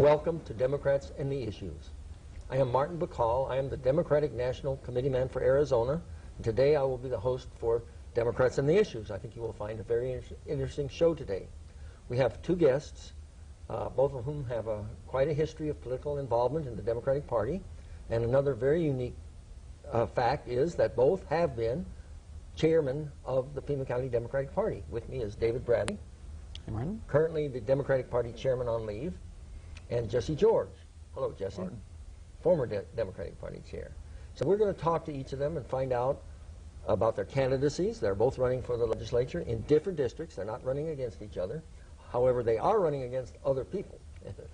Welcome to Democrats and the Issues. I am Martin Bacall. I am the Democratic National Committeeman for Arizona, and today I will be the host for Democrats and the Issues. I think you will find a very interesting show today. We have two guests, both of whom have quite a history of political involvement in the Democratic Party, and another very unique fact is that both have been chairman of the Pima County Democratic Party. With me is David Bradley, Hey, Martin. currently the Democratic Party chairman on leave, and Jesse George. Hello, Jesse. Martin. Former Democratic Party chair. So we're going to talk to each of them and find out about their candidacies. They're both running for the legislature in different districts. They're not running against each other. However, they are running against other people,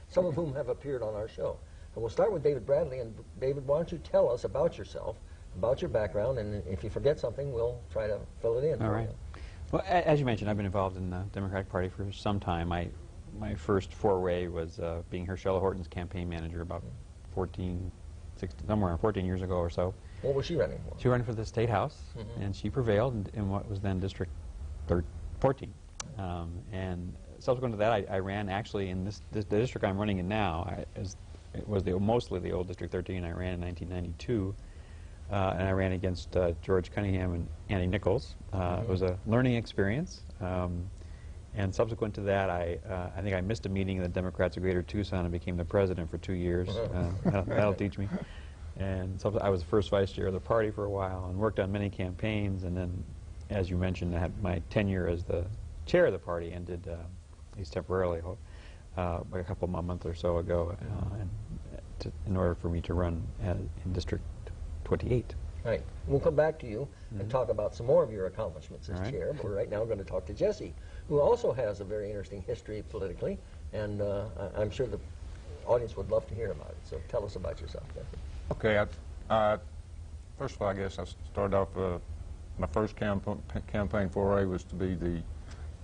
some of whom have appeared on our show. And we'll start with David Bradley. And David, why don't you tell us about yourself, about your background, and if you forget something, we'll try to fill it in. All right. Well, as you mentioned, I've been involved in the Democratic Party for some time. My first foray was being Herschella Horton's campaign manager about 14 years ago or so. What was she running for? She ran for the State House, and she prevailed in what was then District 14. And subsequent to that, I ran actually in the district I'm running in now. It was mostly the old District 13. I ran in 1992, and I ran against George Cunningham and Annie Nichols. It was a learning experience. And subsequent to that, I think I missed a meeting of the Democrats of Greater Tucson and became the president for 2 years. That'll teach me. And so I was the first vice chair of the party for a while and worked on many campaigns. And then, as you mentioned, I had my tenure as the chair of the party ended, at least temporarily, a month or so ago, in order for me to run in District 28. Right. We'll come back to you and talk about some more of your accomplishments as chair, but right now we're going to talk to Jesse, who also has a very interesting history politically, and I'm sure the audience would love to hear about it. So tell us about yourself, Jesse. Okay. First of all, I guess I started off, my first campaign foray was to be the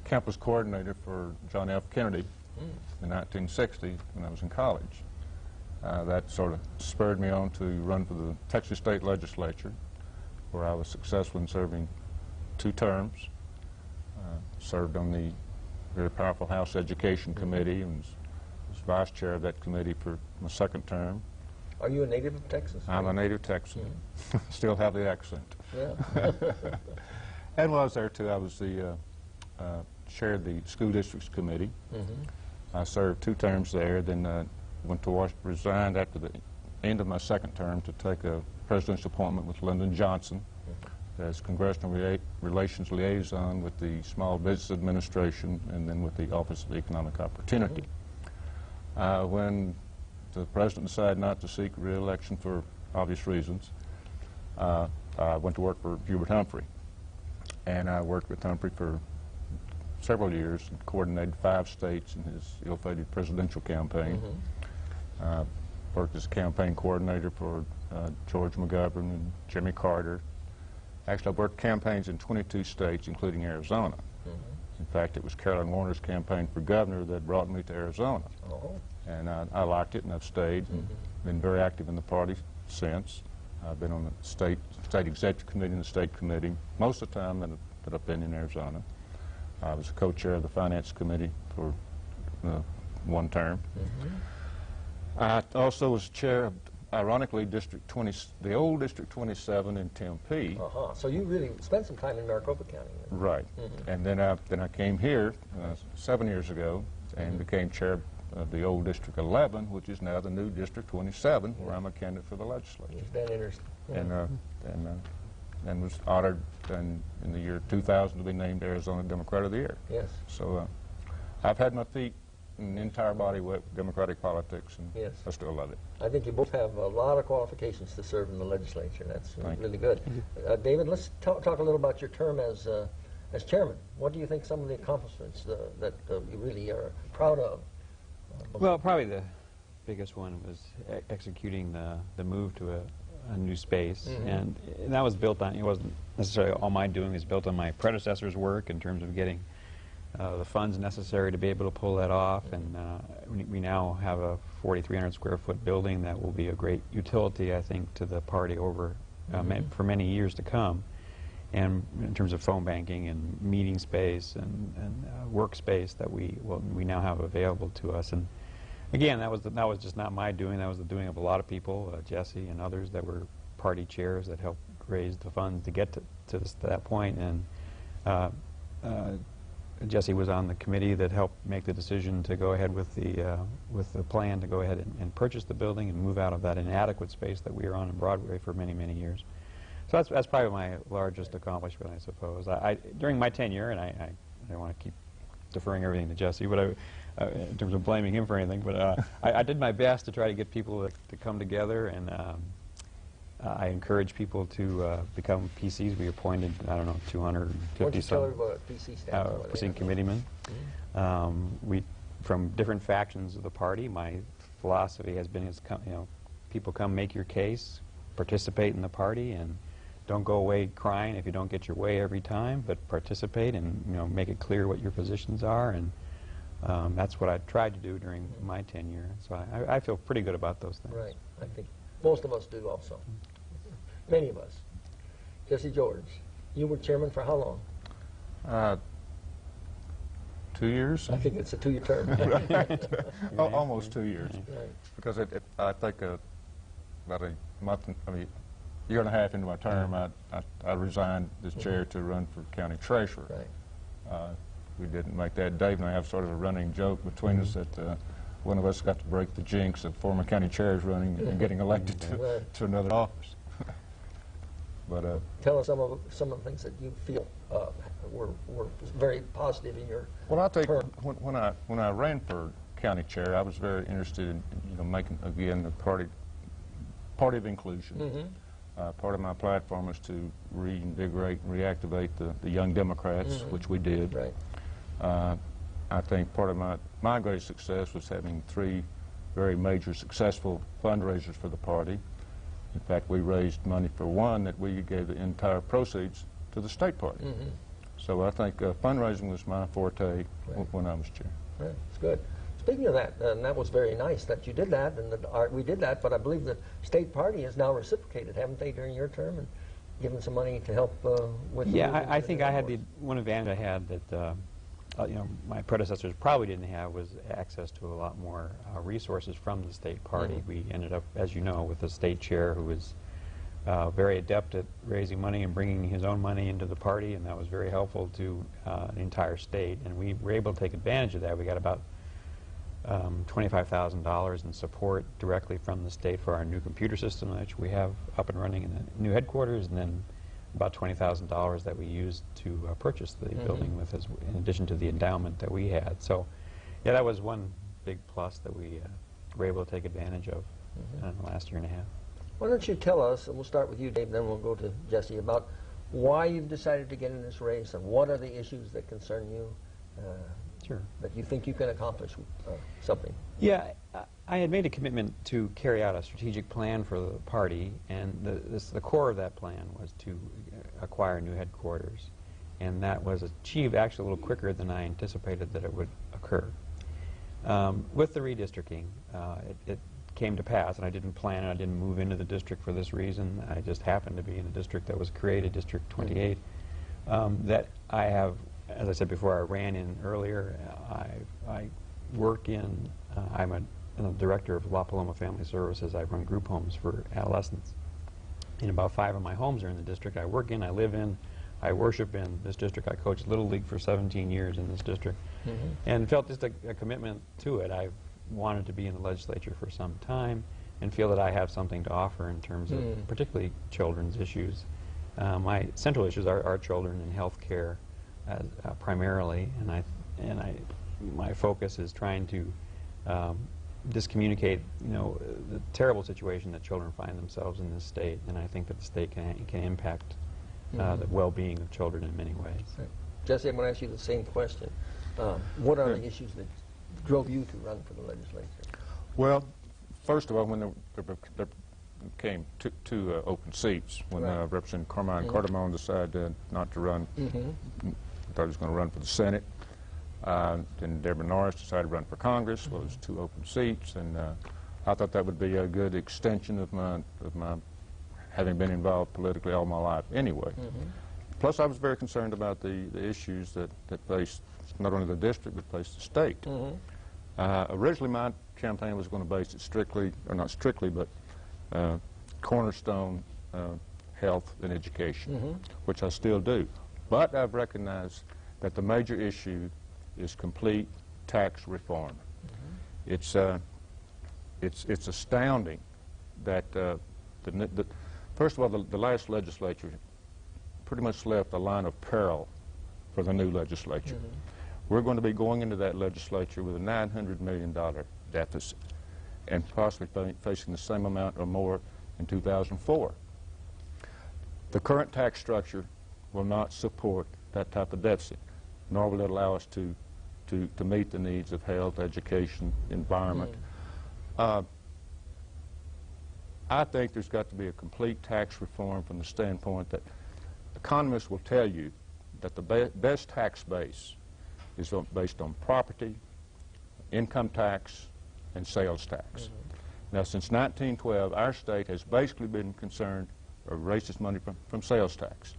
campus coordinator for John F. Kennedy in 1960 when I was in college. That sort of spurred me on to run for the Texas State Legislature, where I was successful in serving 2 terms. Served on the very powerful House Education Committee and was vice chair of that committee for my 2nd term. Are you a native of Texas? I'm a native Texan. Still have the accent. Yeah. And while I was there, too, I was the chair of the School Districts Committee. I served 2 terms there, then went to Washington, resigned after the end of my 2nd term to take a presidential appointment with Lyndon Johnson as Congressional Relations Liaison with the Small Business Administration and then with the Office of Economic Opportunity. When the president decided not to seek re-election for obvious reasons, I went to work for Hubert Humphrey. And I worked with Humphrey for several years and coordinated 5 states in his ill-fated presidential campaign. Worked as a campaign coordinator for George McGovern and Jimmy Carter. Actually, I've worked campaigns in 22 states, including Arizona. In fact, it was Carolyn Warner's campaign for governor that brought me to Arizona. And I liked it, and I've stayed and been very active in the party since. I've been on the state executive committee and the state committee most of the time that I've been in Arizona. I was a co-chair of the finance committee for 1 term. I also was chair of, ironically, the old District 27 in Tempe. So you really spent some time in Maricopa County. Then. Right. And then I came here 7 years ago and became chair of the old District 11, which is now the new District 27, where I'm a candidate for the legislature. Is that interesting? And was honored in the year 2000 to be named Arizona Democrat of the Year. Yes. So I've had my feet in the entire body with Democratic politics, and I still love it. I think you both have a lot of qualifications to serve in the legislature. That's really good. David, let's talk a little about your term as chairman. What do you think some of the accomplishments that you really are proud of? Well, probably the biggest one was executing the move to a new space, and that was built on, it wasn't necessarily all my doing, it was built on my predecessor's work in terms of getting the funds necessary to be able to pull that off, and we now have a 4,300 square foot building that will be a great utility, I think, to the party over for many years to come. And in terms of phone banking and meeting space and workspace that we now have available to us, and Again, that was just not my doing. That was the doing of a lot of people, Jesse and others that were party chairs that helped raise the funds to get to that point. And Jesse was on the committee that helped make the decision to go ahead with the plan to go ahead and purchase the building and move out of that inadequate space that we were on in Broadway for many, many years. So that's probably my largest accomplishment, I suppose. During my tenure, and I don't want to keep deferring everything to Jesse, but in terms of blaming him for anything, but I did my best to try to get people to come together, and I encouraged people to become PCs. We appointed, I don't know, 250 some PC stands precinct committeemen. We, from different factions of the party, my philosophy has been, people come make your case, participate in the party, and don't go away crying if you don't get your way every time, but participate and make it clear what your positions are. And that's what I tried to do during my tenure. So I feel pretty good about those things. Right. I think most of us do also. Many of us. Jesse George, you were chairman for how long? 2 years? I think it's a 2-year term. Almost 2 years. Right. Because I think about a month, year and a half into my term, I resigned as chair to run for county treasurer. Right. We didn't make that. Dave and I have sort of a running joke between us that one of us got to break the jinx of former county chairs running and getting elected to another office. But tell us some of the things that you feel were very positive in your well, I think term. when I ran for county chair, I was very interested in making again the party of inclusion. Part of my platform was to reinvigorate and reactivate the Young Democrats, which we did. Right. I think part of my greatest success was having 3 very major successful fundraisers for the party. In fact, we raised money for one that we gave the entire proceeds to the state party. So I think fundraising was my forte when I was chair. Yeah, it's good. Speaking of that, and that was very nice that you did that, and we did that, but I believe the state party has now reciprocated, haven't they, during your term, and given some money to help with the Yeah, I think I had one advantage I had that my predecessors probably didn't have was access to a lot more resources from the state party. We ended up, as you know, with a state chair who was very adept at raising money and bringing his own money into the party, and that was very helpful to the entire state. And we were able to take advantage of that. We got about $25,000 in support directly from the state for our new computer system, which we have up and running in the new headquarters, and then about $20,000 that we used to purchase the building with, in addition to the endowment that we had. So, yeah, that was one big plus that we were able to take advantage of in the last year and a half. Why don't you tell us, and we'll start with you, Dave, then we'll go to Jesse, about why you've decided to get in this race, and what are the issues that concern you, Sure. that you think you can accomplish something. Yeah, I had made a commitment to carry out a strategic plan for the party, and the core of that plan was to acquire new headquarters. And that was achieved actually a little quicker than I anticipated that it would occur. With the redistricting, it came to pass, and I didn't plan it. I didn't move into the district for this reason. I just happened to be in the district that was created, District 28, that I have, as I said before, I ran in earlier. I work in, I'm a director of La Paloma Family Services. I run group homes for adolescents. And about 5 of my homes are in the district I work in, I live in, I worship in this district. I coached Little League for 17 years in this district, and felt just a commitment to it. I've wanted to be in the legislature for some time and feel that I have something to offer in terms of particularly children's issues. My central issues are children and health care primarily, and my focus is trying to just communicate, the terrible situation that children find themselves in this state, and I think that the state can impact the well-being of children in many ways. Right. Jesse, I'm going to ask you the same question. What are the issues that drove you to run for the legislature? Well, first of all, when there came two open seats, when Representative Carmine Cardamone decided not to run, thought he was going to run for the Senate. Then Deborah Norris decided to run for Congress. Well, there's 2 open seats, and I thought that would be a good extension of my having been involved politically all my life anyway. Plus, I was very concerned about the issues that face not only the district but face the state. Originally, my campaign was going to base it strictly, or not strictly, but cornerstone health and education, which I still do. But I've recognized that the major issue is complete tax reform. It's astounding that first of all, the last legislature pretty much left a line of peril for the new legislature. We're going to be going into that legislature with a $900 million deficit and possibly facing the same amount or more in 2004. The current tax structure will not support that type of deficit, nor will it allow us to meet the needs of health, education, environment. I think there's got to be a complete tax reform from the standpoint that economists will tell you that the best tax base is based on property, income tax, and sales tax. Now, since 1912, our state has basically been concerned or raised its money from sales tax.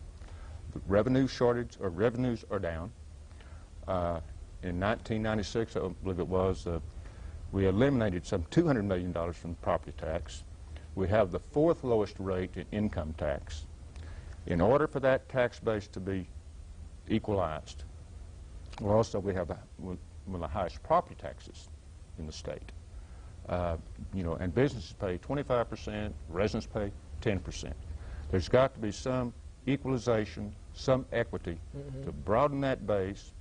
The revenue shortage, or revenues are down. In 1996, I believe it was, we eliminated some $200 million from property tax. We have the 4th lowest rate in income tax. In order for that tax base to be equalized, well, also we have one of the highest property taxes in the state. And businesses pay 25%, residents pay 10%. There's got to be some equalization, some equity to broaden that base,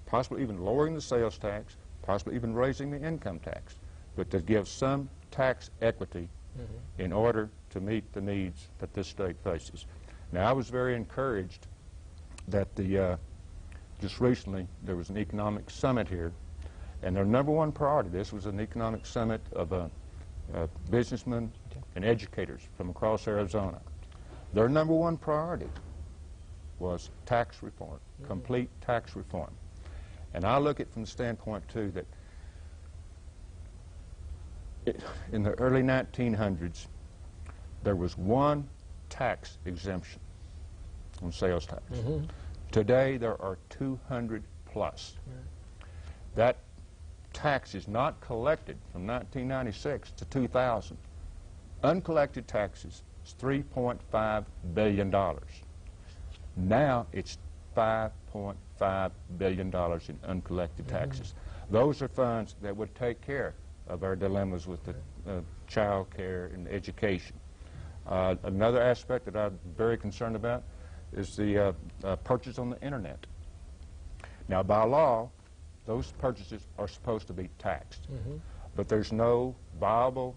possibly even lowering the sales tax, possibly even raising the income tax, but to give some tax equity in order to meet the needs that this state faces. Now, I was very encouraged that just recently there was an economic summit here, and their #1 priority, this was an economic summit of businessmen and educators from across Arizona. Their #1 priority was tax reform, complete tax reform. And I look at it from the standpoint, too, that in the early 1900s, there was one tax exemption on sales tax. Today, there are 200 plus. That tax is not collected from 1996 to 2000. Uncollected taxes is $3.5 billion. Now it's $5.5 billion in uncollected taxes. Those are funds that would take care of our dilemmas with the child care and education. Another aspect that I'm very concerned about is the purchase on the internet. Now, by law, those purchases are supposed to be taxed, but there's no viable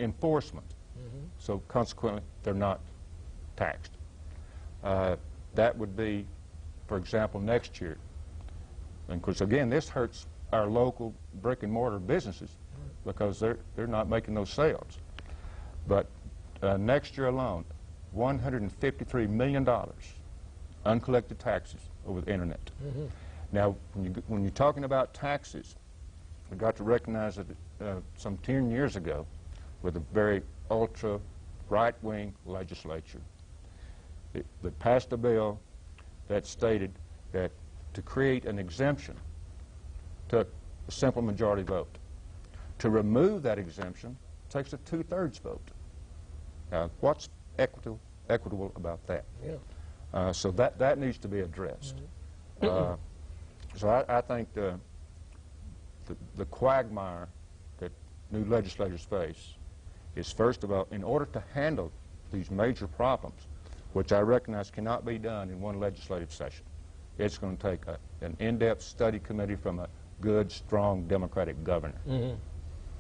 enforcement, so consequently, they're not taxed. That would be, for example, next year, and because again, this hurts our local brick and mortar businesses because they're not making those sales. But next year alone, $153 million uncollected taxes over the internet. Now, when you're talking about taxes, we've got to recognize that some 10 years ago, with a very ultra right-wing legislature, that passed a bill that stated that to create an exemption took a simple majority vote. To remove that exemption takes a 2/3 vote. Now, what's equitable about that? So that needs to be addressed. So I think the quagmire that new legislators face is, first of all, in order to handle these major problems, which I recognize cannot be done in one legislative session, it's going to take an in-depth study committee from a good, strong Democratic governor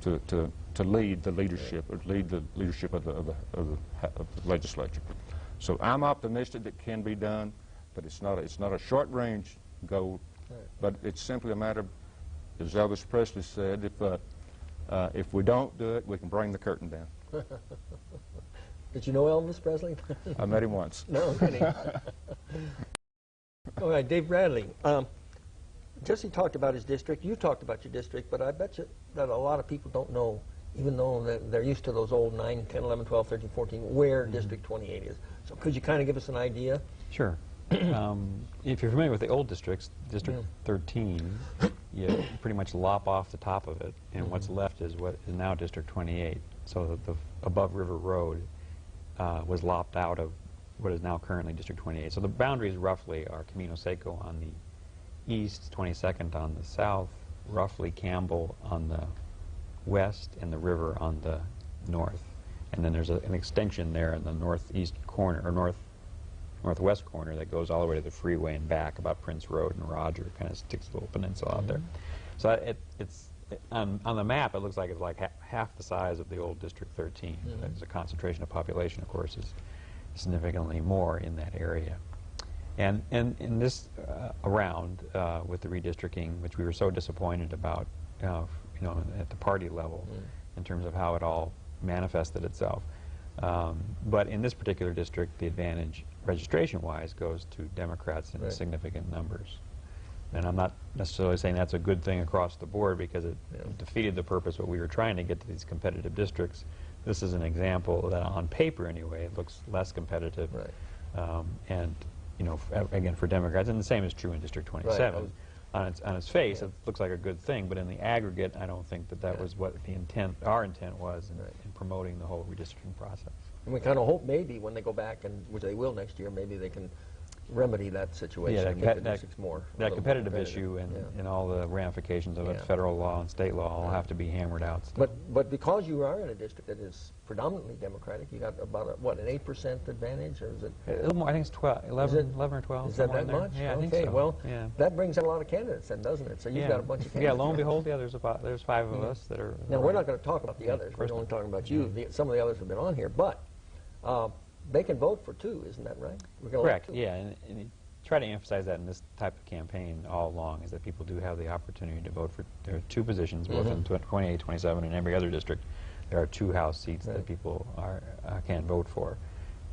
to lead the leadership, or lead the leadership of the legislature. So I'm optimistic that it can be done, but it's not a short-range goal, but it's simply a matter of, as Elvis Presley said, if we don't do it, we can bring the curtain down. Did you know Elvis Presley? I met him once. No, kidding. All right, Dave Bradley. Jesse talked about his district. You talked about your district, but I bet you that a lot of people don't know, even though they're used to those old 9, 10, 11, 12, 13, 14, where District 28 is. So could you kind of give us an idea? Sure. If you're familiar with the old districts, District 13 you pretty much lop off the top of it, and what's left is what is now District 28. So the above River Road was lopped out of what is now currently District 28. So the boundaries roughly are Camino Seco on the east, 22nd on the south, roughly Campbell on the west, and the river on the north. And then there's an extension there in the northeast corner, or northwest corner, that goes all the way to the freeway and back about Prince Road and Roger. Kind of sticks a little peninsula out there. So it's on the map, it looks like it's like half the size of the old District 13. There's a concentration of population, of course, is significantly more in that area. And in this round with the redistricting, which we were so disappointed about, at the party level, in terms of how it all manifested itself. But in this particular district, the advantage, registration-wise, goes to Democrats in significant numbers. And I'm not necessarily saying that's a good thing across the board, because it defeated the purpose what we were trying to get to these competitive districts. This is an example that, on paper anyway, it looks less competitive. And, again, for Democrats, and the same is true in District 27. On its face, it looks like a good thing, but in the aggregate, I don't think that was what the our intent was in promoting the whole redistricting process. And we kind of hope maybe when they go back, and which they will next year, maybe they can remedy that situation and make the districts more. That competitive issue and all the ramifications of it, federal law and state law, all have to be hammered out still. But because you are in a district that is predominantly Democratic, you got about an 8% advantage, or is it? A little more. I think it's 11 or 12. Is that much? Yeah, I think okay. so. Well, that brings out a lot of candidates, then, doesn't it? So you've got a bunch of candidates. Yeah, lo and behold, there's 5 of us that are. Now we're not going to talk about the others. We're only talking about you. Some of the others have been on here, but they can vote for 2, isn't that right? Correct. Yeah, and try to emphasize that in this type of campaign all along, is that people do have the opportunity to vote for. There are 2 positions, both in 28, 27, and every other district. There are 2 House seats that people can vote for,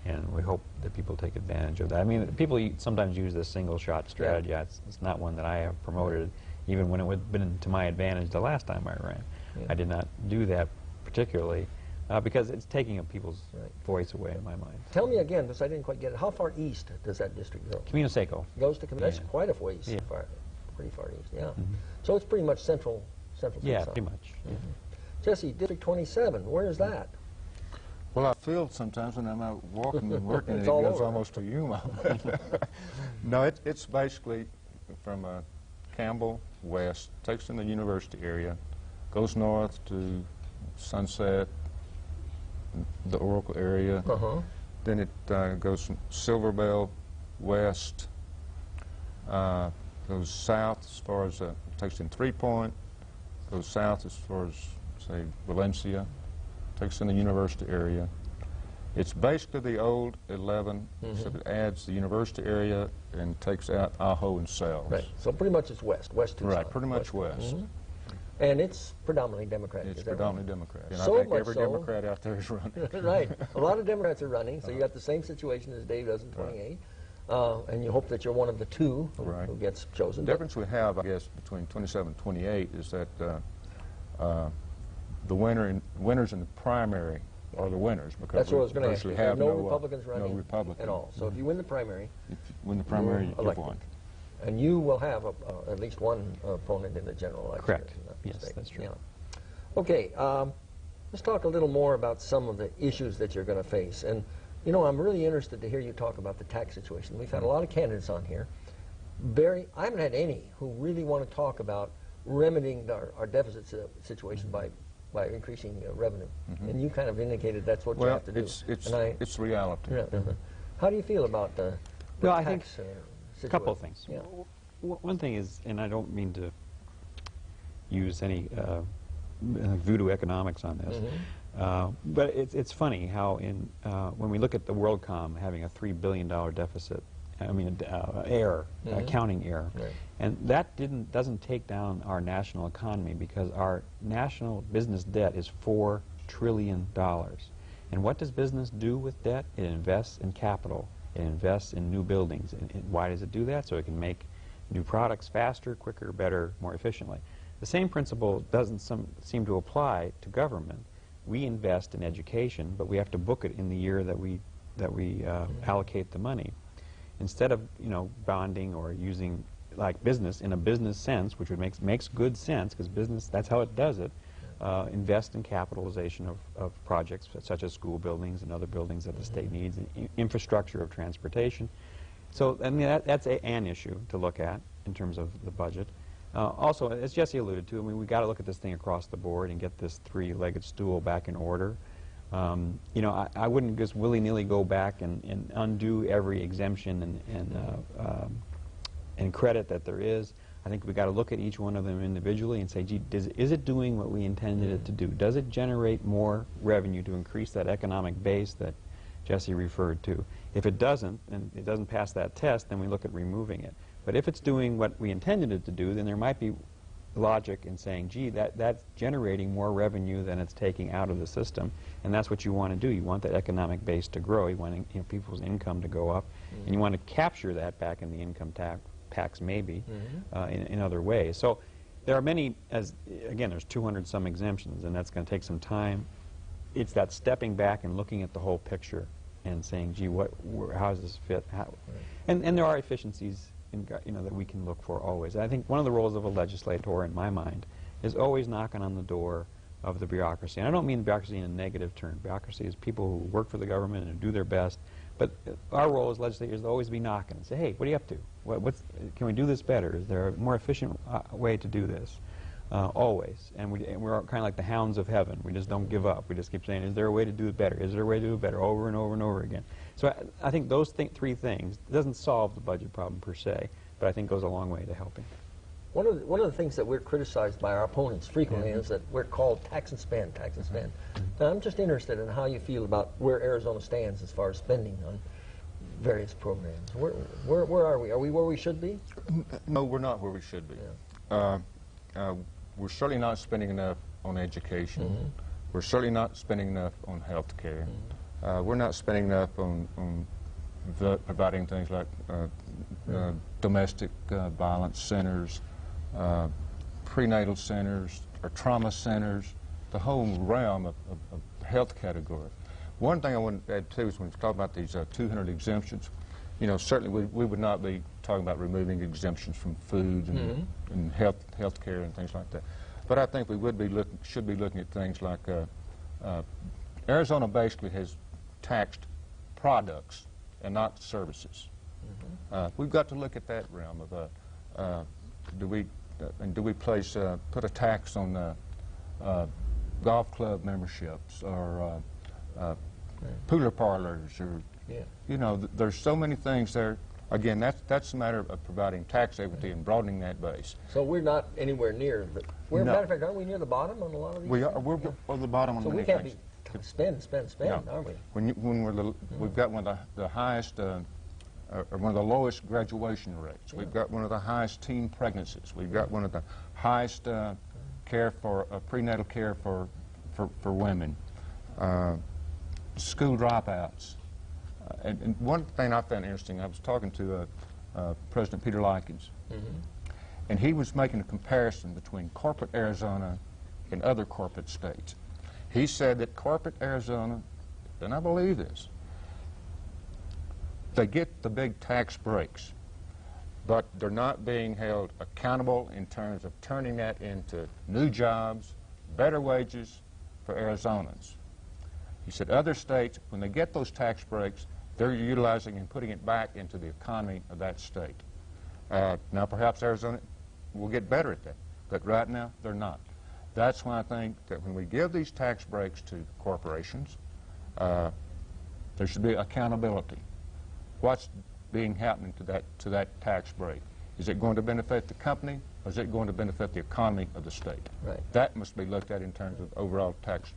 and we hope that people take advantage of that. I mean, people sometimes use this single-shot strategy. It's not one that I have promoted, even when it would have been to my advantage the last time I ran. I did not do that particularly, because it's taking people's voice away in my mind. Tell me again, because I didn't quite get it. How far east does that district go? Camino Seco. Goes to Camino. That's quite a ways far, pretty far east. Yeah. So it's pretty much central. Yeah, pretty much. Jesse, District 27. Where is that? Well, I feel sometimes when I'm out walking and working, it all goes over. almost to Yuma. No, it's basically from Campbell west, takes in the university area, goes north to Sunset, the Oracle area. Then it goes from Silver Bell west, goes south as far as takes in 3 Point, goes south as far as, say, Valencia, takes in the university area. It's basically the old 11, except it adds the university area and takes out Ajo and Sells. Right. So pretty much it's west Tucson. Right, pretty much west. And it's predominantly Democratic. It's predominantly Democrat. And So I think much every so- Democrat out there is running. Right. A lot of Democrats are running, so you got the same situation as Dave does in 28. And you hope that you're one of the 2 who gets chosen. The difference we have, I guess, between 27 and 28 is that the winners in the primary are the winners, because That's what I was going to ask you. virtually There are have no Republicans running no Republican at all. So if you win the primary, If you win the primary, you're you've elected. won. and you will have at least one opponent in the general election. Correct. if I'm not Yes, mistaken. that's true. Yeah. Okay, let's talk a little more about some of the issues that you're going to face. And, I'm really interested to hear you talk about the tax situation. We've had a lot of candidates on here. I haven't had any who really want to talk about remedying our deficit situation by increasing revenue. And you kind of indicated that's what you Well, have to do. it's reality. How do you feel about the Well, I tax think situation? a couple of things. Yeah. One thing is, and I don't mean to use any voodoo economics on this, but it's funny how when we look at the WorldCom having a $3 billion deficit, accounting error, and that doesn't take down our national economy, because our national business debt is $4 trillion. And what does business do with debt? It invests in capital. It invests in new buildings. And why does it do that? So it can make new products faster, quicker, better, more efficiently. The same principle doesn't seem to apply to government. We invest in education, but we have to book it in the year that we allocate the money. Instead of bonding or using like business in a business sense, which would makes good sense because business, that's how it does it, invest in capitalization of projects such as school buildings and other buildings that the state needs, and infrastructure of transportation. So I mean that's an issue to look at in terms of the budget. Also, as Jesse alluded to, I mean, we got to look at this thing across the board and get this three-legged stool back in order. You know, I wouldn't just willy-nilly go back and undo every exemption and credit that there is. I think we've got to look at each one of them individually and say, gee, is it doing what we intended it to do? Does it generate more revenue to increase that economic base that Jesse referred to? If it doesn't, and it doesn't pass that test, then we look at removing it. But if it's doing what we intended it to do, then there might be logic in saying, gee, that's generating more revenue than it's taking out of the system, and that's what you want to do. You want that economic base to grow. You want people's income to go up, and you want to capture that back in the income tax maybe in other ways. So there are many, again, there's 200 some exemptions, and that's going to take some time. It's that stepping back and looking at the whole picture and saying, gee, how does this fit? And there are efficiencies that we can look for always. And I think one of the roles of a legislator, in my mind, is always knocking on the door of the bureaucracy. And I don't mean bureaucracy in a negative term. Bureaucracy is people who work for the government and do their best. But our role as legislators is to always be knocking and say, hey, what are you up to? Can we do this better? Is there a more efficient way to do this? Always. And we're kind of like the hounds of heaven. We just don't give up. We just keep saying, is there a way to do it better? Is there a way to do it better? Over and over and over again. So I think those three things, it doesn't solve the budget problem per se, but I think goes a long way to helping. One of the things that we're criticized by our opponents frequently is that we're called tax and spend, tax and spend. Now, I'm just interested in how you feel about where Arizona stands as far as spending on various programs. Where are we? Are we where we should be? No, we're not where we should be. Yeah. We're certainly not spending enough on education. We're certainly not spending enough on health care. We're not spending enough on providing things like domestic violence centers, prenatal centers, or trauma centers, the whole realm of health category. One thing I want to add too is when we talk about these 200 exemptions, you know, certainly we would not be talking about removing exemptions from food and health care and things like that. But I think we should be looking at things like Arizona basically has taxed products and not services. We've got to look at that realm of do we put a tax on golf club memberships or pool parlors or you know, there's so many things there. Again, that's a matter of providing tax equity and broadening that base. So we're not anywhere near No. matter of fact, aren't we near the bottom on a lot of these? We're on the bottom on So many we can't things. be spend, No. are we? We've got one of the highest, or one of the lowest graduation rates. We've got one of the highest teen pregnancies. We've got one of the highest prenatal care for women. School dropouts. And one thing I found interesting, I was talking to President Peter Likens, and he was making a comparison between corporate Arizona and other corporate states. He said that corporate Arizona, and I believe this, they get the big tax breaks, but they're not being held accountable in terms of turning that into new jobs, better wages for Arizonans. He said other states, when they get those tax breaks, they're utilizing and putting it back into the economy of that state. Now, perhaps Arizona will get better at that, but right now, they're not. That's why I think that when we give these tax breaks to corporations, there should be accountability. What's happening to that tax break? Is it going to benefit the company, or is it going to benefit the economy of the state? Right. That must be looked at in terms of overall tax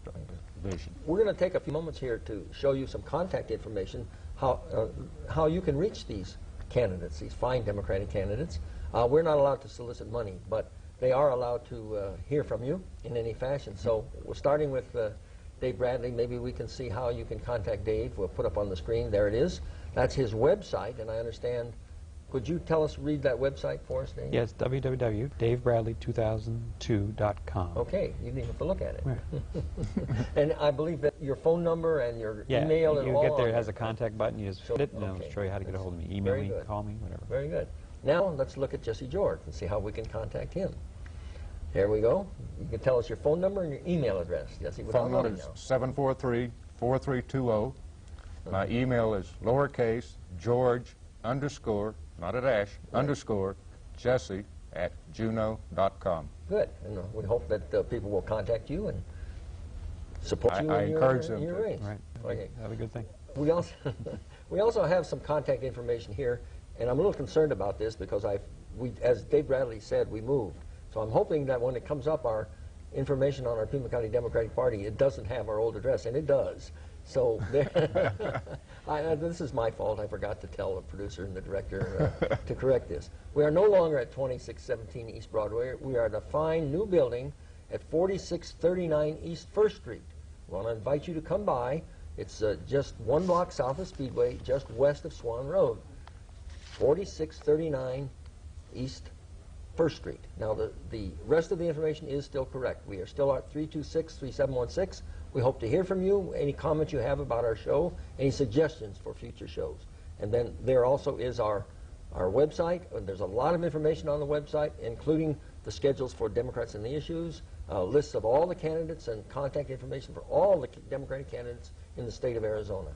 division. We're going to take a few moments here to show you some contact information, how you can reach these candidates, these fine Democratic candidates. We're not allowed to solicit money, but they are allowed to hear from you in any fashion. So we're starting with Dave Bradley. Maybe we can see how you can contact Dave. We'll put up on the screen. There it is. That's his website, and I understand. Could you read that website for us, Dave? Yes, www.davebradley2002.com. Okay, you didn't have to look at it. Right. And I believe that your phone number and your Yeah, email and you all get there. on It has a contact button. You just hit it, and it'll okay. show you how to get a hold of me. Email Very me, good. call me, whatever. Very good. Now let's look at Jesse George and see how we can contact him. Here we go. You can tell us your phone number and your email address, Jesse. Phone number is 743-4320. My email is lowercase George underscore, not a dash, underscore Jesse @juno.com. Good. And we hope that people will contact you and support you I in encourage your them to. race. Right. Okay. That's a good thing. We also, we also have some contact information here, and I'm a little concerned about this because as Dave Bradley said, we moved. So I'm hoping that when it comes up, our information on our Pima County Democratic Party, it doesn't have our old address, and it does. So this is my fault. I forgot to tell the producer and the director to correct this. We are no longer at 2617 East Broadway. We are at a fine new building at 4639 East First Street. We want to invite you to come by. It's just 1 block south of Speedway, just west of Swan Road. 4639 East First Street. Now, the rest of the information is still correct. We are still at 326-3716. We hope to hear from you, any comments you have about our show, any suggestions for future shows. And then there also is our website. There's a lot of information on the website, including the schedules for Democrats and the Issues, lists of all the candidates and contact information for all the Democratic candidates in the state of Arizona.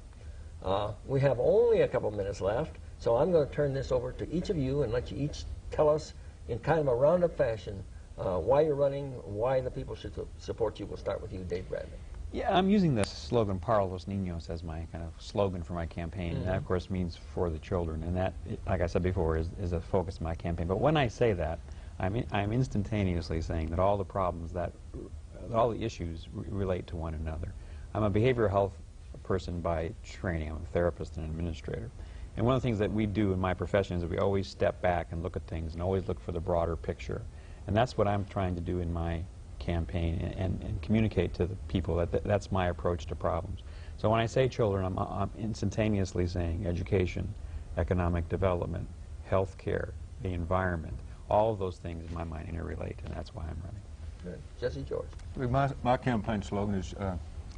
We have only a couple minutes left, so I'm going to turn this over to each of you and let you each tell us in kind of a roundup fashion why you're running, why the people should support you. We'll start with you, Dave Bradley. Yeah, I'm using the slogan "Para los Niños" as my kind of slogan for my campaign. And that, of course, means for the children. And that, like I said before, is a focus of my campaign. But when I say that, I'm instantaneously saying that all the problems, all the issues relate to one another. I'm a behavioral health person by training. I'm a therapist and administrator. And one of the things that we do in my profession is that we always step back and look at things and always look for the broader picture. And that's what I'm trying to do in my campaign and communicate to the people that that's my approach to problems. So when I say children, I'm instantaneously saying education, economic development, health care, the environment. All of those things in my mind interrelate, and that's why I'm running. Good. Jesse George. My campaign slogan is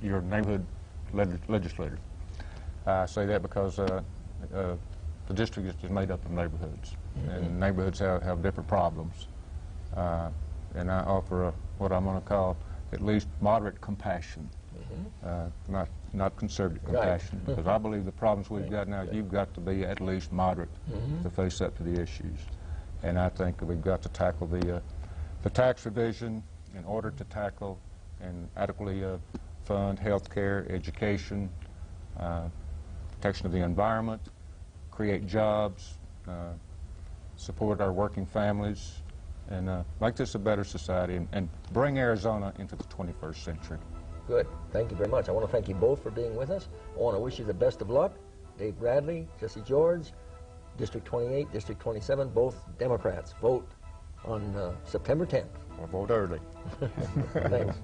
your neighborhood legislator. I say that because the district is made up of neighborhoods, and neighborhoods have different problems. And I offer what I'm going to call at least moderate compassion, not conservative compassion, because I believe the problems we've got now, you've got to be at least moderate to face up to the issues. And I think that we've got to tackle the tax revision in order to tackle and adequately fund health care, education, protection of the environment, create jobs, support our working families, and make this a better society and bring Arizona into the 21st century. Good. Thank you very much. I want to thank you both for being with us. I want to wish you the best of luck. Dave Bradley, Jesse George, District 28, District 27, both Democrats. Vote on September 10th. Or vote early. Thanks.